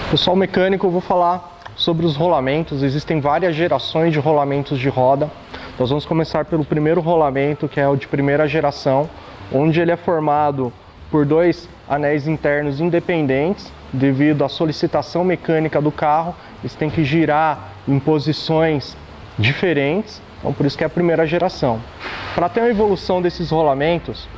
Pessoal mecânico, eu vou falar sobre os rolamentos. Existem várias gerações de rolamentos de roda. Nós vamos começar pelo primeiro rolamento, que é o de primeira geração, onde ele é formado por dois anéis internos independentes, devido à solicitação mecânica do carro. Eles têm que girar em posições diferentes, então por isso que é a primeira geração. Para ter uma evolução desses rolamentos,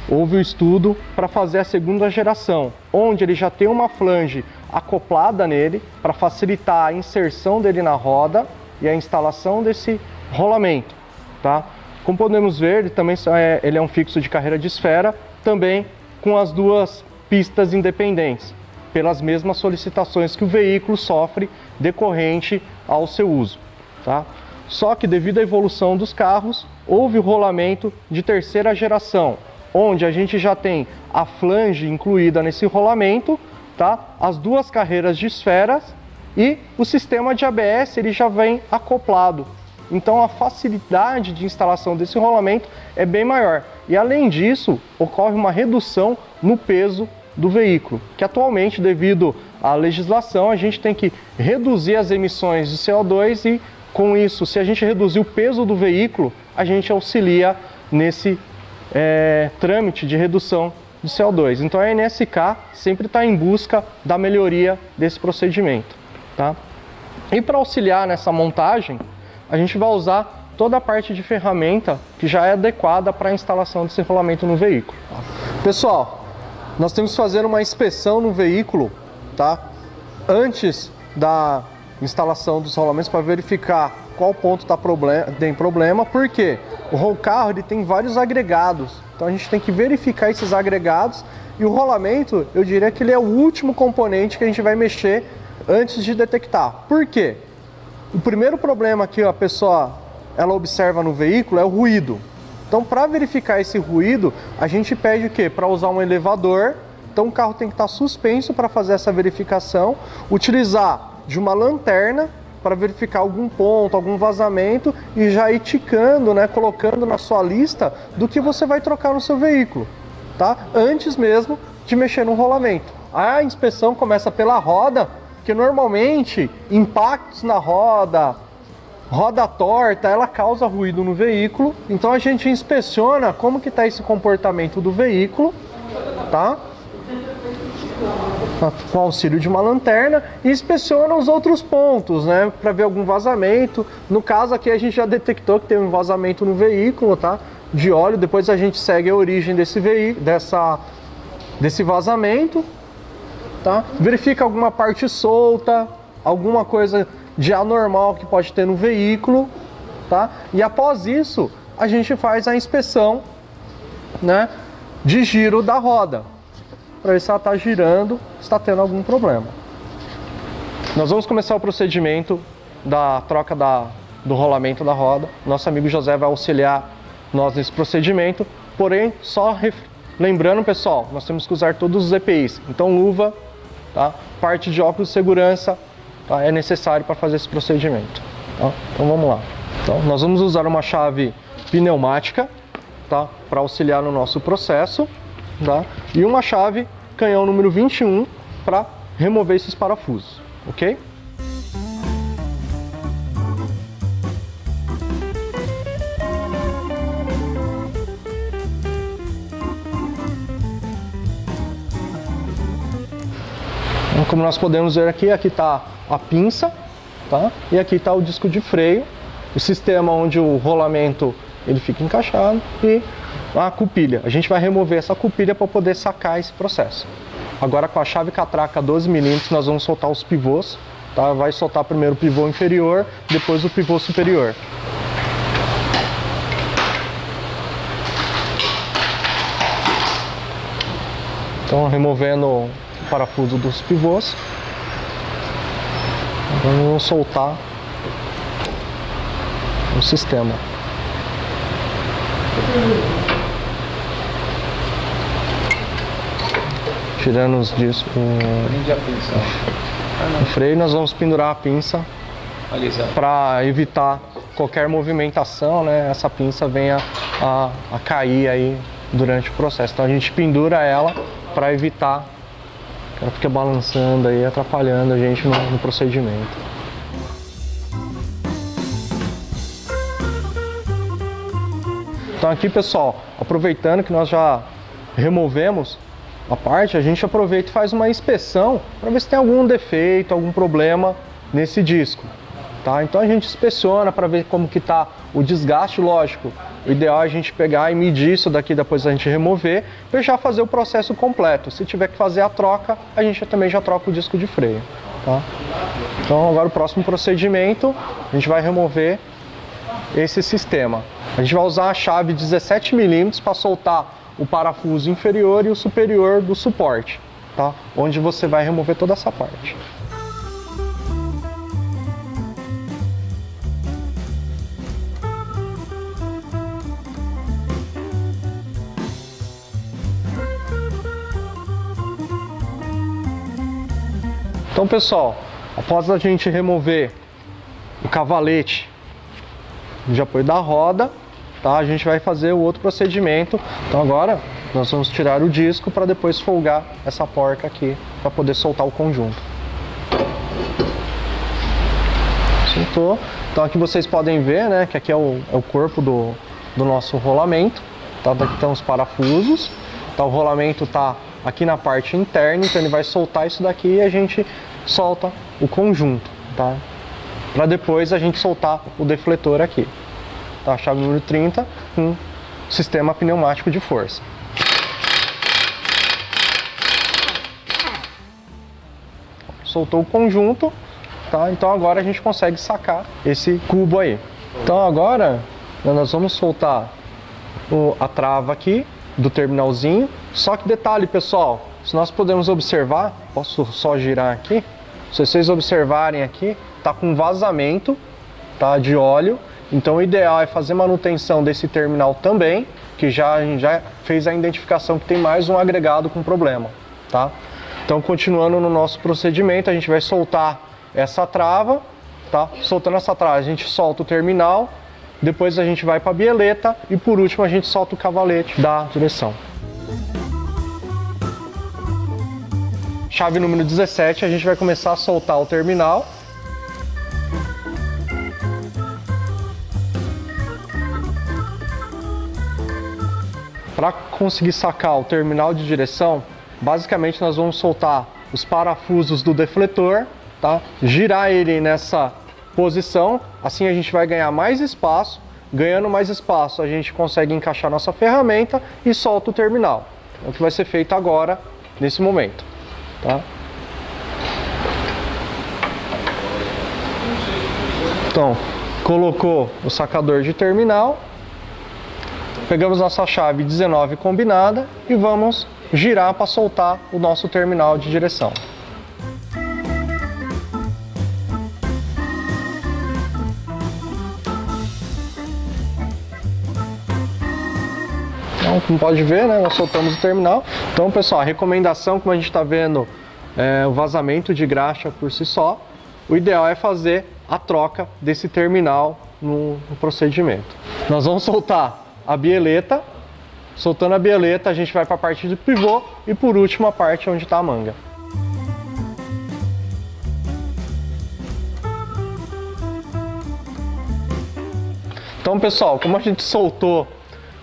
houve um estudo para fazer a segunda geração, onde ele já tem uma flange acoplada nele para facilitar a inserção dele na roda e a instalação desse rolamento, tá? Como podemos ver, ele é um fixo de carreira de esfera, também com as duas pistas independentes, pelas mesmas solicitações que o veículo sofre decorrente ao seu uso, tá? Só que devido à evolução dos carros, houve o rolamento de terceira geração, onde a gente já tem a flange incluída nesse rolamento, tá? As duas carreiras de esferas e o sistema de ABS ele já vem acoplado. Então a facilidade de instalação desse rolamento é bem maior. E além disso, ocorre uma redução no peso do veículo, que atualmente, devido à legislação, a gente tem que reduzir as emissões de CO2 e, com isso, se a gente reduzir o peso do veículo, a gente auxilia nesse trâmite de redução de CO2. Então a NSK sempre está em busca da melhoria desse procedimento, tá? E para auxiliar nessa montagem, a gente vai usar toda a parte de ferramenta que já é adequada para a instalação desse rolamento no veículo. Pessoal, nós temos que fazer uma inspeção no veículo, tá? Antes da instalação dos rolamentos, para verificar qual ponto tem problema, porque o carro ele tem vários agregados, então a gente tem que verificar esses agregados, e o rolamento, eu diria que ele é o último componente que a gente vai mexer antes de detectar. Por quê? O primeiro problema que a pessoa ela observa no veículo é o ruído. Então, para verificar esse ruído, a gente pede o quê? Para usar um elevador. Então o carro tem que estar suspenso para fazer essa verificação, utilizar de uma lanterna para verificar algum ponto, algum vazamento, e já ir ticando, né, colocando na sua lista do que você vai trocar no seu veículo, tá? Antes mesmo de mexer no rolamento. A inspeção começa pela roda, que normalmente impactos na roda torta, ela causa ruído no veículo. Então a gente inspeciona como que está esse comportamento do veículo, tá? Com auxílio de uma lanterna, e inspeciona os outros pontos, né, para ver algum vazamento. No caso aqui a gente já detectou que tem um vazamento no veículo, tá, de óleo. Depois a gente segue a origem desse vazamento, tá? Verifica alguma parte solta, alguma coisa de anormal que pode ter no veículo, tá? E após isso a gente faz a inspeção, né, de giro da roda, para ver se ela está girando, se está tendo algum problema. Nós vamos começar o procedimento da troca do rolamento da roda. Nosso amigo José vai auxiliar nós nesse procedimento, porém, lembrando, pessoal, nós temos que usar todos os EPIs. Então, luva, tá? Parte de óculos de segurança, tá? É necessário para fazer esse procedimento, tá? Então, vamos lá. Então, nós vamos usar uma chave pneumática, tá? Para auxiliar no nosso processo, tá? E uma chave canhão número 21 para remover esses parafusos, ok? Então, como nós podemos ver aqui está a pinça, tá? E aqui está o disco de freio, o sistema onde o rolamento ele fica encaixado, e a cupilha. A gente vai remover essa cupilha para poder sacar esse processo. Agora, com a chave catraca 12 mm, nós vamos soltar os pivôs, tá? Vai soltar primeiro o pivô inferior, depois o pivô superior. Então, removendo o parafuso dos pivôs, vamos soltar o sistema. Tirando os discos, o freio, nós vamos pendurar a pinça para evitar qualquer movimentação, né? Essa pinça venha a cair aí durante o processo. Então a gente pendura ela para evitar O cara fica balançando aí, atrapalhando a gente no procedimento. Então aqui, pessoal, aproveitando que nós já removemos a parte, a gente aproveita e faz uma inspeção para ver se tem algum defeito, algum problema nesse disco. Tá? Então a gente inspeciona para ver como que está o desgaste, lógico. O ideal é a gente pegar e medir isso daqui, depois a gente remover, para já fazer o processo completo. Se tiver que fazer a troca, a gente também já troca o disco de freio. Tá? Então agora o próximo procedimento, a gente vai remover esse sistema. A gente vai usar a chave 17 mm para soltar o parafuso inferior e o superior do suporte, tá? Onde você vai remover toda essa parte. Então, pessoal, após a gente remover o cavalete de apoio da roda, tá? A gente vai fazer o outro procedimento. Então agora nós vamos tirar o disco para depois folgar essa porca aqui para poder soltar o conjunto. Soltou. Então aqui vocês podem ver, né, que aqui é o corpo do nosso rolamento. Tá? Daqui estão os parafusos. Então o rolamento está aqui na parte interna, então ele vai soltar isso daqui e a gente solta o conjunto, tá? Para depois a gente soltar o defletor aqui. Tá? A chave número 30 com sistema pneumático de força. Soltou o conjunto, tá? Então agora a gente consegue sacar esse cubo aí. Então agora nós vamos soltar a trava aqui do terminalzinho. Só que detalhe, pessoal, se nós podemos observar, posso só girar aqui, se vocês observarem aqui, tá com vazamento, tá, de óleo. Então o ideal é fazer manutenção desse terminal também, que já fez a identificação que tem mais um agregado com problema, tá? Então continuando no nosso procedimento, a gente vai soltar essa trava, tá? Soltando essa trava, a gente solta o terminal, depois a gente vai para a bieleta e por último a gente solta o cavalete da direção. Chave número 17, a gente vai começar a soltar o terminal. Para conseguir sacar o terminal de direção, basicamente nós vamos soltar os parafusos do defletor, tá? Girar ele nessa posição, assim a gente vai ganhar mais espaço. Ganhando mais espaço, a gente consegue encaixar nossa ferramenta e solta o terminal. É o que vai ser feito agora, nesse momento. Tá? Então, colocou o sacador de terminal, pegamos nossa chave 19 combinada e vamos girar para soltar o nosso terminal de direção. Então, como pode ver, né, nós soltamos o terminal. Então, pessoal, a recomendação, como a gente está vendo, o vazamento de graxa por si só, o ideal é fazer a troca desse terminal no procedimento. Nós vamos soltar a bieleta. Soltando a bieleta, a gente vai para a parte do pivô e por último a parte onde está a manga. Então, pessoal, como a gente soltou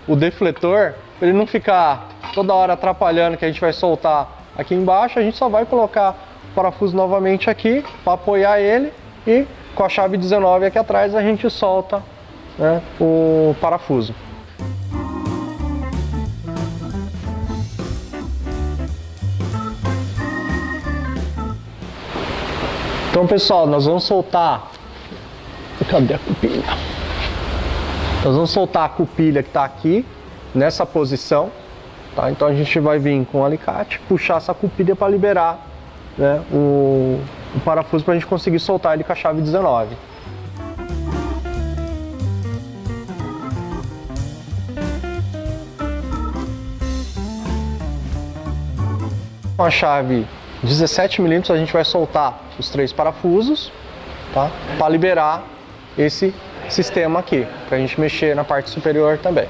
o defletor, para ele não ficar toda hora atrapalhando, que a gente vai soltar aqui embaixo, a gente só vai colocar o parafuso novamente aqui para apoiar ele e com a chave 19 aqui atrás a gente solta, né, o parafuso. Então, pessoal, nós vamos soltar... Cadê a cupilha? Nós vamos soltar a cupilha que está aqui, nessa posição. Tá? Então a gente vai vir com o alicate, puxar essa cupilha para liberar, né, o parafuso para a gente conseguir soltar ele com a chave 19. Com a chave 17 mm a gente vai soltar os 3 parafusos, tá? Para liberar esse sistema aqui, para a gente mexer na parte superior também.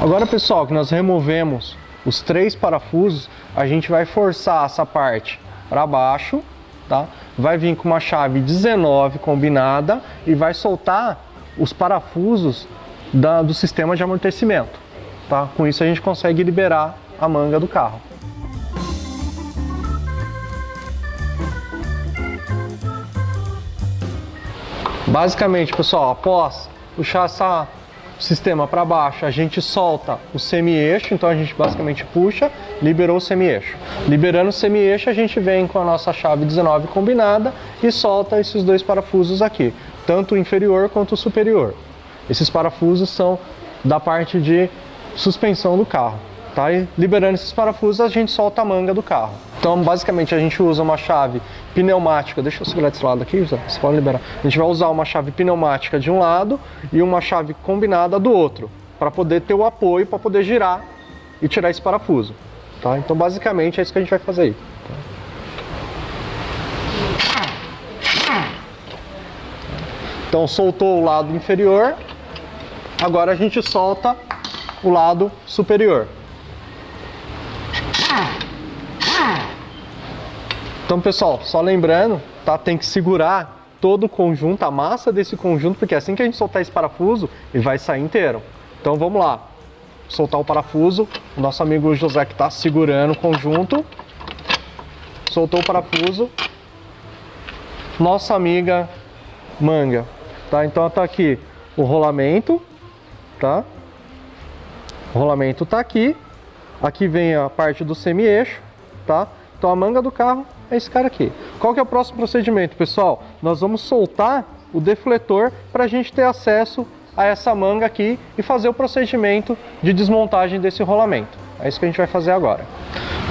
Agora, pessoal, que nós removemos os 3 parafusos, a gente vai forçar essa parte para baixo, tá? Vai vir com uma chave 19 combinada e vai soltar os parafusos do sistema de amortecimento, tá? Com isso a gente consegue liberar a manga do carro. Basicamente, pessoal, após puxar esse sistema para baixo, a gente solta o semi-eixo, então a gente basicamente puxa, liberou o semi-eixo. Liberando o semi-eixo, a gente vem com a nossa chave 19 combinada e solta esses 2 parafusos aqui, tanto o inferior quanto o superior. Esses parafusos são da parte de suspensão do carro, tá? E liberando esses parafusos, a gente solta a manga do carro. Então, basicamente, a gente usa uma chave pneumática. Deixa eu segurar desse lado aqui, você pode liberar. A gente vai usar uma chave pneumática de um lado e uma chave combinada do outro, para poder ter o apoio, para poder girar e tirar esse parafuso, tá? Então, basicamente, é isso que a gente vai fazer aí. Então, soltou o lado inferior, agora a gente solta o lado superior. Então, pessoal, só lembrando, tá? Tem que segurar todo o conjunto, a massa desse conjunto, porque assim que a gente soltar esse parafuso, ele vai sair inteiro. Então, vamos lá. Soltar o parafuso. O nosso amigo José que tá segurando o conjunto. Soltou o parafuso. Nossa amiga manga, tá? Então, tá aqui o rolamento, tá? O rolamento tá aqui. Aqui vem a parte do semi-eixo, tá? Então a manga do carro é esse cara aqui. Qual que é o próximo procedimento, pessoal? Nós vamos soltar o defletor para a gente ter acesso a essa manga aqui e fazer o procedimento de desmontagem desse rolamento. É isso que a gente vai fazer agora.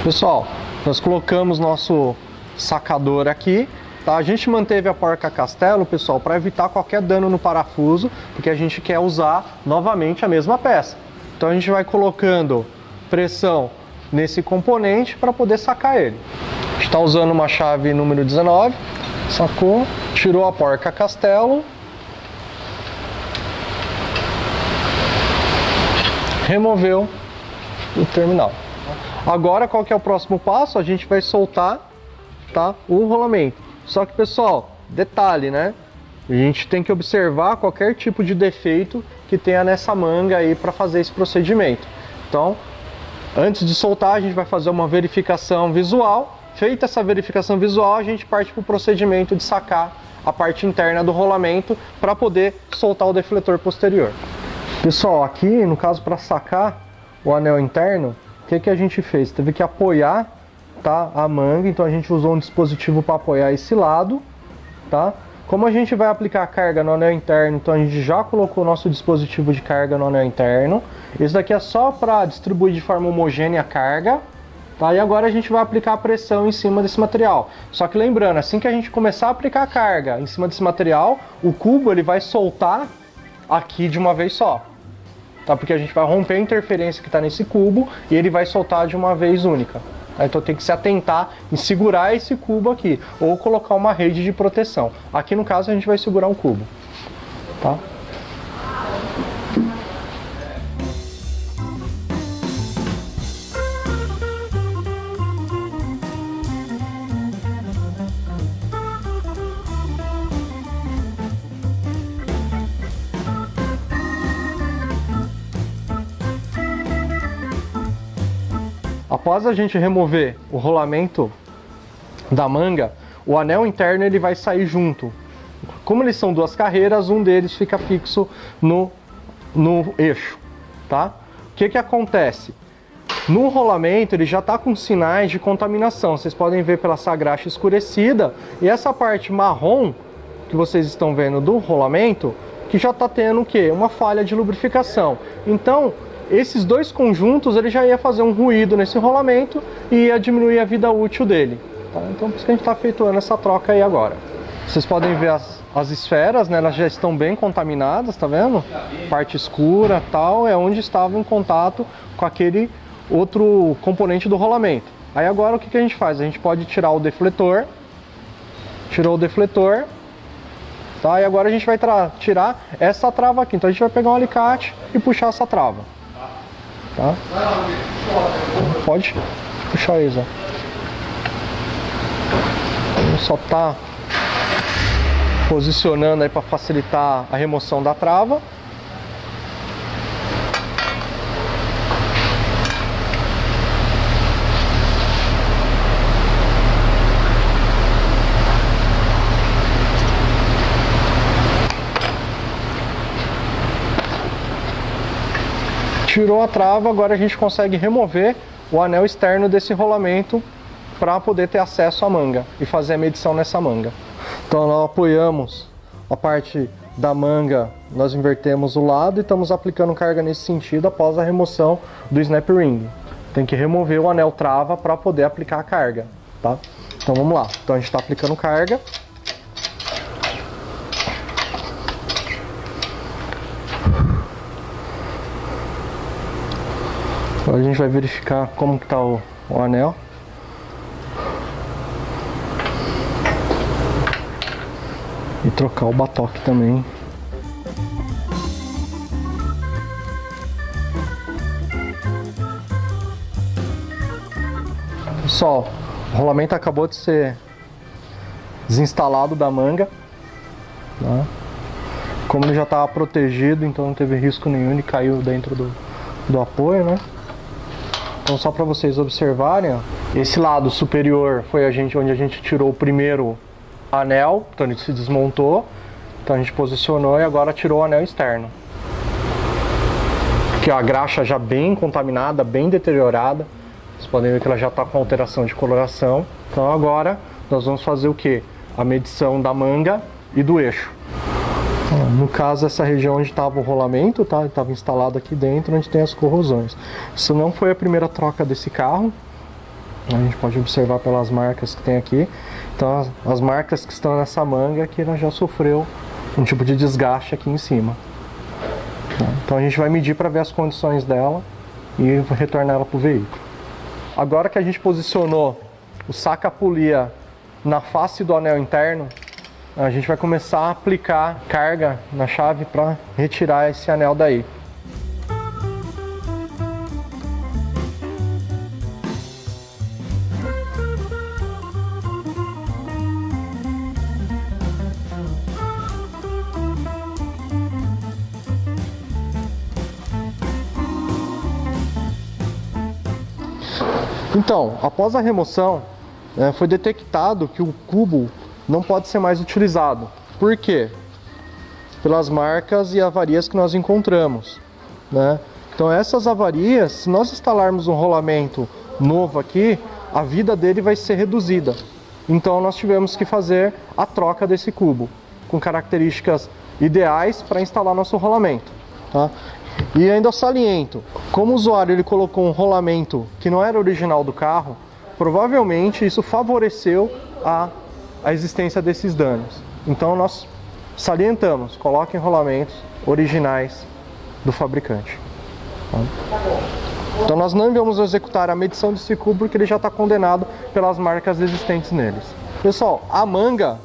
Pessoal, nós colocamos nosso sacador aqui, tá? A gente manteve a porca castelo, pessoal, para evitar qualquer dano no parafuso, porque a gente quer usar novamente a mesma peça. Então a gente vai colocando pressão nesse componente para poder sacar ele. A gente está usando uma chave número 19, sacou, tirou a porca castelo, removeu o terminal. Agora, qual que é o próximo passo? A gente vai soltar, tá, o rolamento. Só que, pessoal, detalhe, né? A gente tem que observar qualquer tipo de defeito que tenha nessa manga aí para fazer esse procedimento. Então, antes de soltar, a gente vai fazer uma verificação visual. Feita essa verificação visual, a gente parte para o procedimento de sacar a parte interna do rolamento para poder soltar o defletor posterior. Pessoal, aqui no caso para sacar o anel interno, o que a gente fez? Teve que apoiar, tá, a manga, então a gente usou um dispositivo para apoiar esse lado, tá? Como a gente vai aplicar a carga no anel interno, então a gente já colocou o nosso dispositivo de carga no anel interno. Esse daqui é só para distribuir de forma homogênea a carga, tá? E agora a gente vai aplicar a pressão em cima desse material. Só que lembrando, assim que a gente começar a aplicar a carga em cima desse material, o cubo ele vai soltar aqui de uma vez só, tá? Porque a gente vai romper a interferência que está nesse cubo e ele vai soltar de uma vez única. Então tem que se atentar em segurar esse cubo aqui, ou colocar uma rede de proteção. Aqui no caso a gente vai segurar um cubo, tá? Após a gente remover o rolamento da manga, o anel interno ele vai sair junto. Como eles são 2 carreiras, um deles fica fixo no eixo, tá? O que acontece? No rolamento ele já está com sinais de contaminação. Vocês podem ver pela sagraxa escurecida e essa parte marrom que vocês estão vendo do rolamento, que já está tendo o quê? Uma falha de lubrificação. Então, esses 2 conjuntos ele já ia fazer um ruído nesse rolamento e ia diminuir a vida útil dele, tá? Então por isso que a gente está efetuando essa troca aí agora. Vocês podem ver as esferas, né? Elas já estão bem contaminadas, tá vendo? Parte escura tal, é onde estava em contato com aquele outro componente do rolamento. Aí agora o que a gente faz? A gente pode tirar o defletor, tirou o defletor, tá? E agora a gente vai tirar essa trava aqui, então a gente vai pegar um alicate e puxar essa trava. tá? Pode puxar aí, Zé. Vamos só tá posicionando aí para facilitar a remoção da trava. Tirou a trava, agora a gente consegue remover o anel externo desse rolamento para poder ter acesso à manga e fazer a medição nessa manga. Então nós apoiamos a parte da manga, nós invertemos o lado e estamos aplicando carga nesse sentido após a remoção do snap ring. Tem que remover o anel trava para poder aplicar a carga, tá? Então vamos lá. Então a gente está aplicando carga. Agora a gente vai verificar como que está o anel. E trocar o batoque também. Pessoal, o rolamento acabou de ser desinstalado da manga, tá? Como ele já estava protegido, então não teve risco nenhum, ele caiu dentro do apoio, né? Então só para vocês observarem, ó, esse lado superior foi onde a gente tirou o primeiro anel, então ele se desmontou, então a gente posicionou e agora tirou o anel externo. Aqui ó, a graxa já bem contaminada, bem deteriorada, vocês podem ver que ela já está com alteração de coloração. Então agora nós vamos fazer o que? A medição da manga e do eixo. No caso, essa região onde estava o rolamento, tá? Estava instalado aqui dentro, onde tem as corrosões. Isso não foi a primeira troca desse carro. A gente pode observar pelas marcas que tem aqui. Então, as marcas que estão nessa manga aqui, ela já sofreu um tipo de desgaste aqui em cima. Então, a gente vai medir para ver as condições dela e retornar ela para o veículo. Agora que a gente posicionou o saca-polia na face do anel interno, a gente vai começar a aplicar carga na chave para retirar esse anel daí. Então, após a remoção, foi detectado que o cubo não pode ser mais utilizado. Por quê? Pelas marcas e avarias que nós encontramos, né? Então essas avarias, se nós instalarmos um rolamento novo aqui, a vida dele vai ser reduzida. Então nós tivemos que fazer a troca desse cubo, com características ideais para instalar nosso rolamento, tá? E ainda saliento, como o usuário ele colocou um rolamento que não era original do carro, provavelmente isso favoreceu a existência desses danos. Então nós salientamos, coloquem rolamentos originais do fabricante. Então nós não vamos executar a medição desse cubo porque ele já está condenado pelas marcas existentes neles. Pessoal, a manga,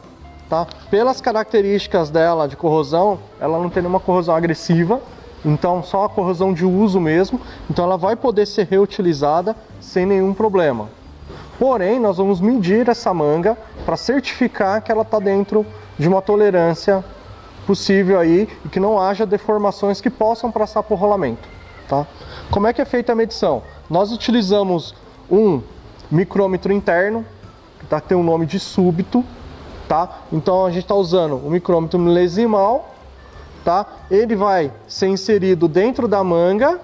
tá? Pelas características dela de corrosão, ela não tem nenhuma corrosão agressiva, então só a corrosão de uso mesmo, então ela vai poder ser reutilizada sem nenhum problema. Porém, nós vamos medir essa manga para certificar que ela está dentro de uma tolerância possível aí e que não haja deformações que possam passar por rolamento, tá? Como é que é feita a medição? Nós utilizamos um micrômetro interno, que tem um nome de súbito, tá? Então a gente está usando o micrômetro milesimal, tá? Ele vai ser inserido dentro da manga,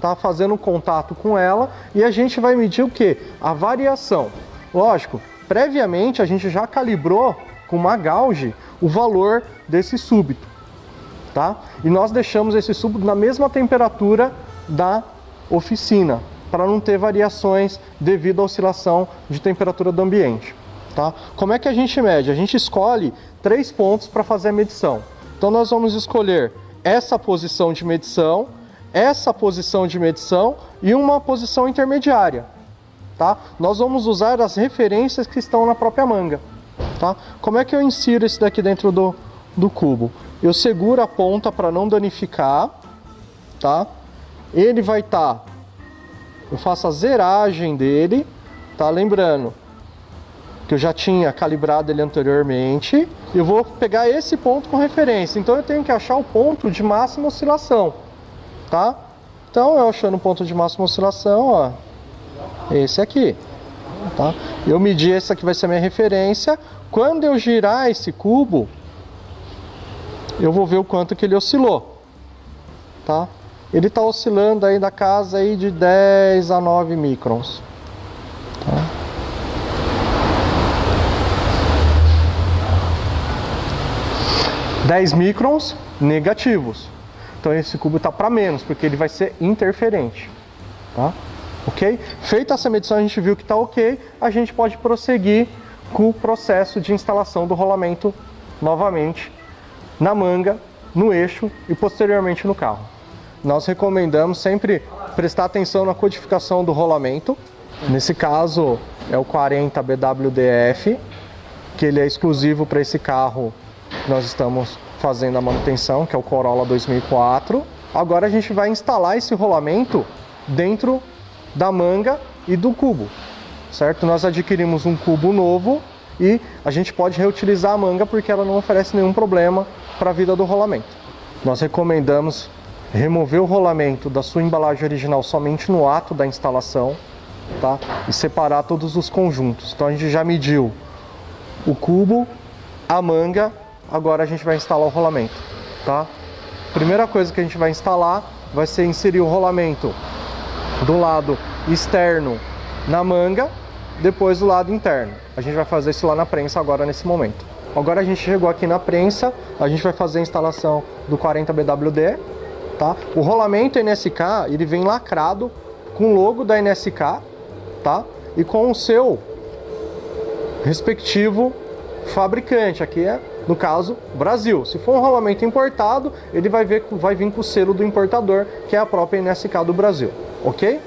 tá? Fazendo um contato com ela e a gente vai medir o que? A variação. Lógico, previamente a gente já calibrou com uma gauge o valor desse súbito, tá? E nós deixamos esse súbito na mesma temperatura da oficina, para não ter variações devido à oscilação de temperatura do ambiente, tá? Como é que a gente mede? A gente escolhe 3 pontos para fazer a medição. Então nós vamos escolher essa posição de medição, essa posição de medição e uma posição intermediária, tá? Nós vamos usar as referências que estão na própria manga, tá? Como é que eu insiro esse daqui dentro do cubo? Eu seguro a ponta para não danificar, tá? ele vai estar... eu faço a zeragem dele, tá? Lembrando que eu já tinha calibrado ele anteriormente. Eu vou pegar esse ponto com referência, então eu tenho que achar o ponto de máxima oscilação, tá? Então eu achando o ponto de máxima oscilação, ó, esse aqui, tá? Eu medi, essa aqui vai ser a minha referência. Quando eu girar esse cubo, eu vou ver o quanto que ele oscilou, tá? Ele está oscilando aí da casa aí de 10 a 9 microns, tá? (10 microns negativos. Então esse cubo está para menos, porque ele vai ser interferente, tá? Ok? Feita essa medição, a gente viu que está ok, a gente pode prosseguir com o processo de instalação do rolamento novamente na manga, no eixo e posteriormente no carro. Nós recomendamos sempre prestar atenção na codificação do rolamento. Nesse caso é o 40 BWDF, que ele é exclusivo para esse carro que nós estamos fazendo a manutenção, que é o Corolla 2004. Agora a gente vai instalar esse rolamento dentro da manga e do cubo, certo? Nós adquirimos um cubo novo e a gente pode reutilizar a manga porque ela não oferece nenhum problema para a vida do rolamento. Nós recomendamos remover o rolamento da sua embalagem original somente no ato da instalação, tá? E separar todos os conjuntos. Então a gente já mediu o cubo, a manga, agora a gente vai instalar o rolamento, tá? Primeira coisa que a gente vai instalar vai ser inserir o rolamento do lado externo na manga, depois do lado interno. A gente vai fazer isso lá na prensa agora nesse momento. Agora a gente chegou aqui na prensa, a gente vai fazer a instalação do 40 BWD, tá? O rolamento NSK, ele vem lacrado com o logo da NSK, tá? E com o seu respectivo fabricante, aqui é, no caso, Brasil. Se for um rolamento importado, ele vai vir com o selo do importador, que é a própria NSK do Brasil, ok?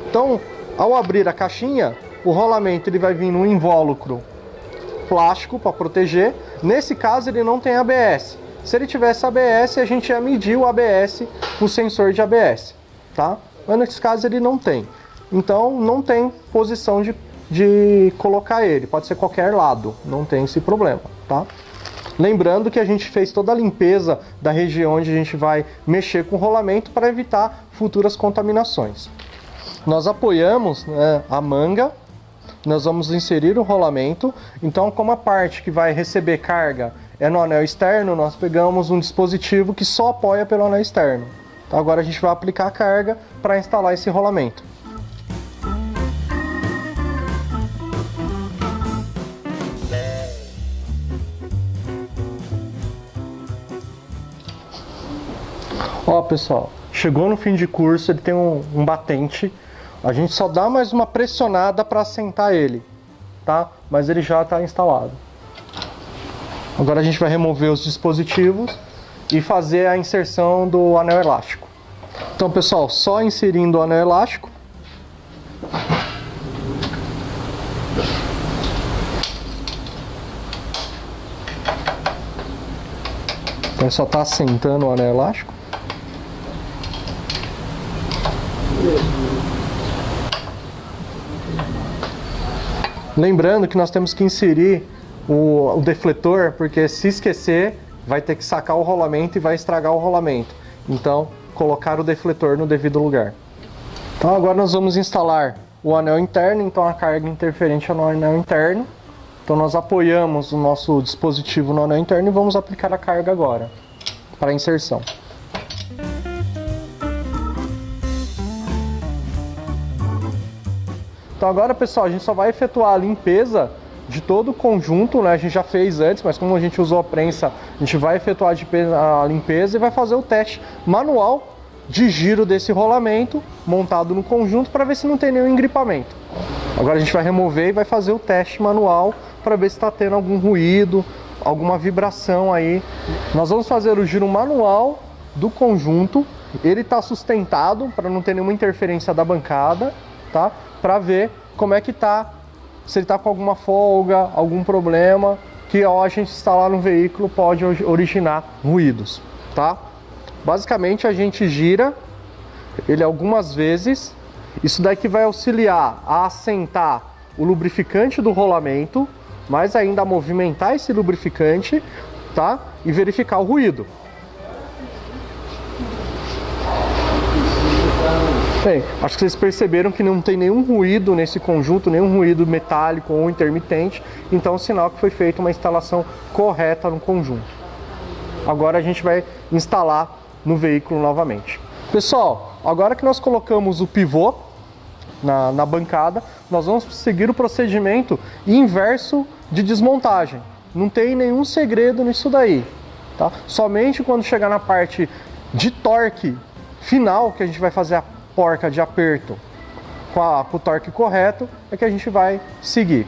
Então, ao abrir a caixinha, o rolamento ele vai vir num invólucro plástico para proteger. Nesse caso, ele não tem ABS. Se ele tivesse ABS, a gente ia medir o ABS com o sensor de ABS, tá? Mas nesse caso ele não tem. Então, não tem posição de colocar ele. Pode ser qualquer lado, não tem esse problema, tá? Lembrando que a gente fez toda a limpeza da região onde a gente vai mexer com o rolamento para evitar futuras contaminações. Nós apoiamos, né, a manga, nós vamos inserir o rolamento. Então, como a parte que vai receber carga é no anel externo, nós pegamos um dispositivo que só apoia pelo anel externo. Então, agora a gente vai aplicar a carga para instalar esse rolamento. Ó, pessoal, chegou no fim de curso, ele tem um batente. A gente só dá mais uma pressionada para assentar ele, tá? Mas ele já está instalado. Agora a gente vai remover os dispositivos e fazer a inserção do anel elástico. Então, pessoal, só inserindo o anel elástico. Então, só está assentando o anel elástico. Lembrando que nós temos que inserir o defletor, porque se esquecer, vai ter que sacar o rolamento e vai estragar o rolamento. Então, colocar o defletor no devido lugar. Então, agora nós vamos instalar o anel interno. Então, a carga interferente é no anel interno. Então, nós apoiamos o nosso dispositivo no anel interno e vamos aplicar a carga agora, para a inserção. Então agora, pessoal, a gente só vai efetuar a limpeza de todo o conjunto, né? A gente já fez antes, mas como a gente usou a prensa, a gente vai efetuar a limpeza e vai fazer o teste manual de giro desse rolamento montado no conjunto para ver se não tem nenhum engripamento. Agora a gente vai remover e vai fazer o teste manual para ver se está tendo algum ruído, alguma vibração aí. Nós vamos fazer o giro manual do conjunto, ele está sustentado para não ter nenhuma interferência da bancada, tá? Para ver como é que tá, se ele tá com alguma folga, algum problema, que ao a gente instalar no veículo pode originar ruídos, tá? Basicamente a gente gira ele algumas vezes. Isso daqui vai auxiliar a assentar o lubrificante do rolamento, mais ainda a movimentar esse lubrificante, tá? E verificar o ruído. Bem, acho que vocês perceberam que não tem nenhum ruído nesse conjunto, nenhum ruído metálico ou intermitente, então é um sinal que foi feita uma instalação correta no conjunto. Agora a gente vai instalar no veículo novamente. Pessoal, agora que nós colocamos o pivô na bancada, nós vamos seguir o procedimento inverso de desmontagem. Não tem nenhum segredo nisso daí, tá? Somente quando chegar na parte de torque final, que a gente vai fazer a porca de aperto com o torque correto, é que a gente vai seguir.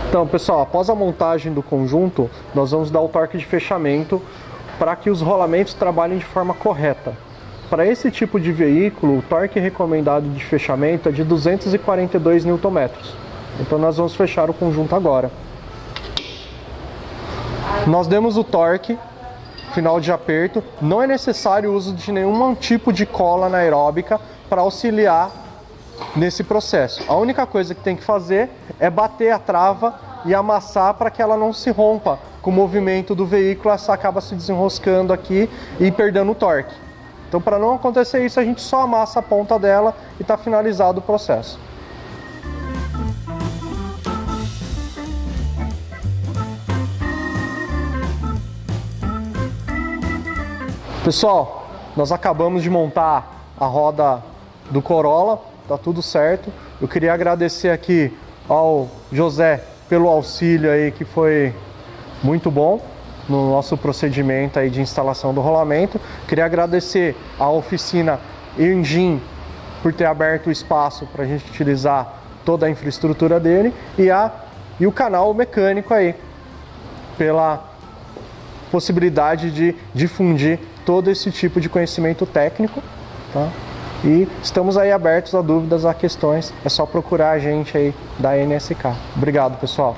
Então, pessoal, após a montagem do conjunto, nós vamos dar o torque de fechamento para que os rolamentos trabalhem de forma correta. Para esse tipo de veículo, o torque recomendado de fechamento é de 242 Nm. Então nós vamos fechar o conjunto agora. Nós demos o torque final de aperto. Não é necessário o uso de nenhum tipo de cola anaeróbica para auxiliar nesse processo. A única coisa que tem que fazer é bater a trava e amassar para que ela não se rompa. Com o movimento do veículo, essa acaba se desenroscando aqui e perdendo o torque. Então, para não acontecer isso, a gente só amassa a ponta dela e está finalizado o processo. Pessoal, nós acabamos de montar a roda do Corolla, tá tudo certo. Eu queria agradecer aqui ao José pelo auxílio aí, que foi muito bom no nosso procedimento aí de instalação do rolamento. Queria agradecer à oficina Engine por ter aberto o espaço para a gente utilizar toda a infraestrutura dele e o canal Mecânico aí pela possibilidade de difundir todo esse tipo de conhecimento técnico, tá? E estamos aí abertos a dúvidas, a questões. É só procurar a gente aí da NSK. Obrigado, pessoal.